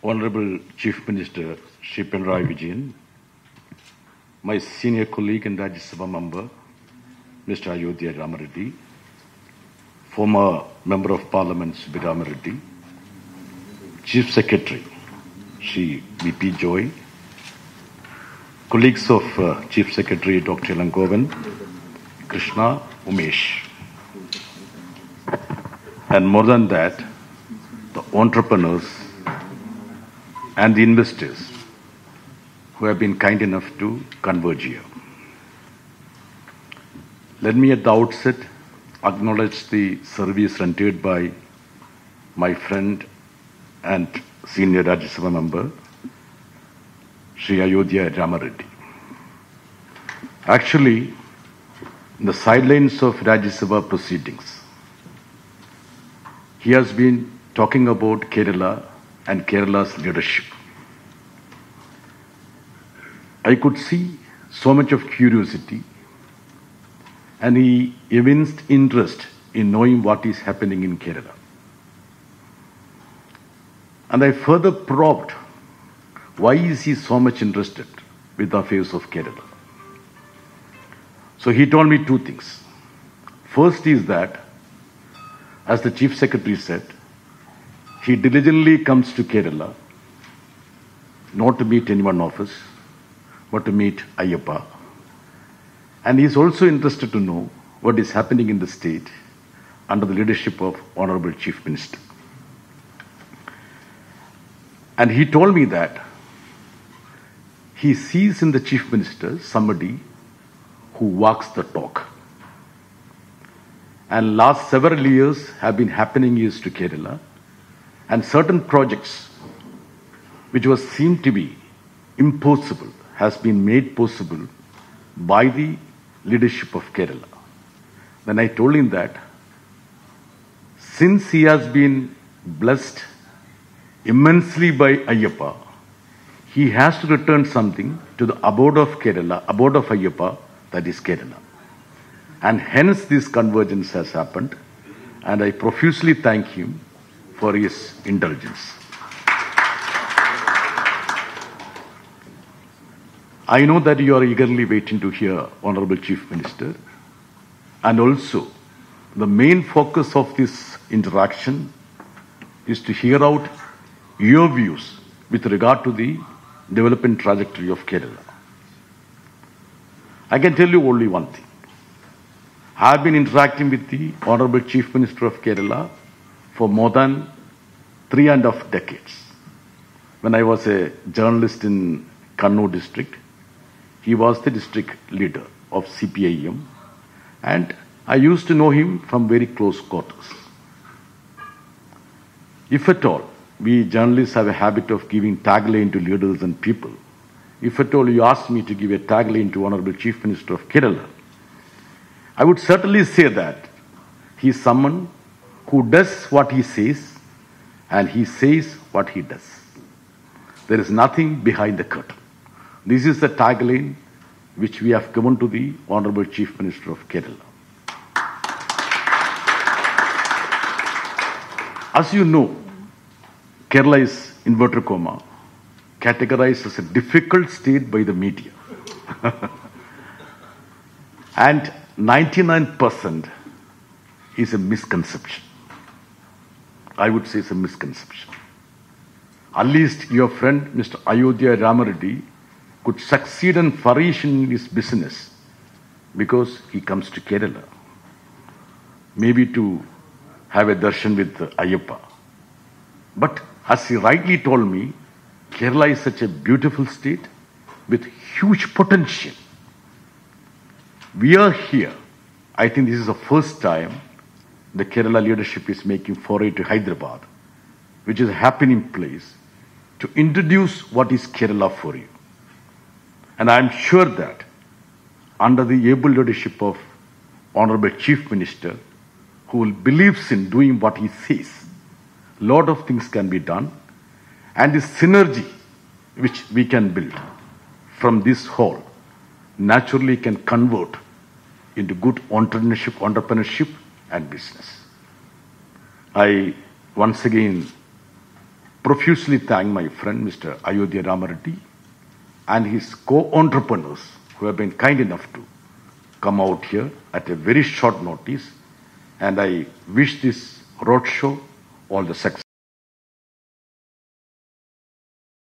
Honorable Chief Minister Shri Pinarayi Vijayan, my senior colleague and Rajya Sabha member, Mr. Ayodhya Ramareddy, former Member of Parliament Subbi Ramareddy, Chief Secretary Shri V.P. Joy, colleagues of Chief Secretary Dr. Elangovan, Krishna, Umesh, and more than that, the entrepreneurs and the investors who have been kind enough to converge here. Let me at the outset acknowledge the service rendered by my friend and senior Rajya Sabha member, Shri Ayodhya Ramareddy. Actually, in the sidelines of Rajya Sabha proceedings, he has been talking about Kerala and Kerala's leadership. I could see so much of curiosity, and he evinced interest in knowing what is happening in Kerala. And I further probed, why is he so much interested with the affairs of Kerala? So he told me two things. First is that, as the Chief Secretary said, he diligently comes to Kerala, not to meet anyone of us, but to meet Ayyappa. And he is also interested to know what is happening in the state under the leadership of Honorable Chief Minister. And he told me that he sees in the Chief Minister somebody who walks the talk. And last several years have been happening is to Kerala, and certain projects which was seen to be impossible has been made possible by the leadership of Kerala. Then I told him that since he has been blessed immensely by Ayyappa, he has to return something to the abode of Kerala, abode of Ayyappa, that is Kerala. And hence this convergence has happened, and I profusely thank him for his indulgence. I know that you are eagerly waiting to hear Honorable Chief Minister, and also the main focus of this interaction is to hear out your views with regard to the development trajectory of Kerala. I can tell you only one thing. I have been interacting with the Honorable Chief Minister of Kerala for more than 3.5 decades. When I was a journalist in Kannur district, he was the district leader of CPIM, and I used to know him from very close quarters. If at all, we journalists have a habit of giving tagline to leaders and people. If at all you ask me to give a tagline to Honorable Chief Minister of Kerala, I would certainly say that he is someone who does what he says and he says what he does. There is nothing behind the curtain. This is the tagline which we have given to the Honorable Chief Minister of Kerala. As you know, Kerala is, inverted comma, categorized as a difficult state by the media. And 99% is a misconception. I would say it's a misconception. At least your friend Mr. Ayodhya Ramareddy could succeed and flourish in his business because he comes to Kerala. Maybe to have a darshan with Ayyappa. But as he rightly told me, Kerala is such a beautiful state with huge potential. We are here. I think this is the first time the Kerala leadership is making foray to Hyderabad, which is a happening place, to introduce what is Kerala for you. And I am sure that under the able leadership of Honorable Chief Minister, who believes in doing what he says, a lot of things can be done, and the synergy which we can build from this hall naturally can convert into good entrepreneurship and business. I once again profusely thank my friend Mr. Ayodhya Ramareddy and his co-entrepreneurs who have been kind enough to come out here at a very short notice. And I wish this roadshow all the success.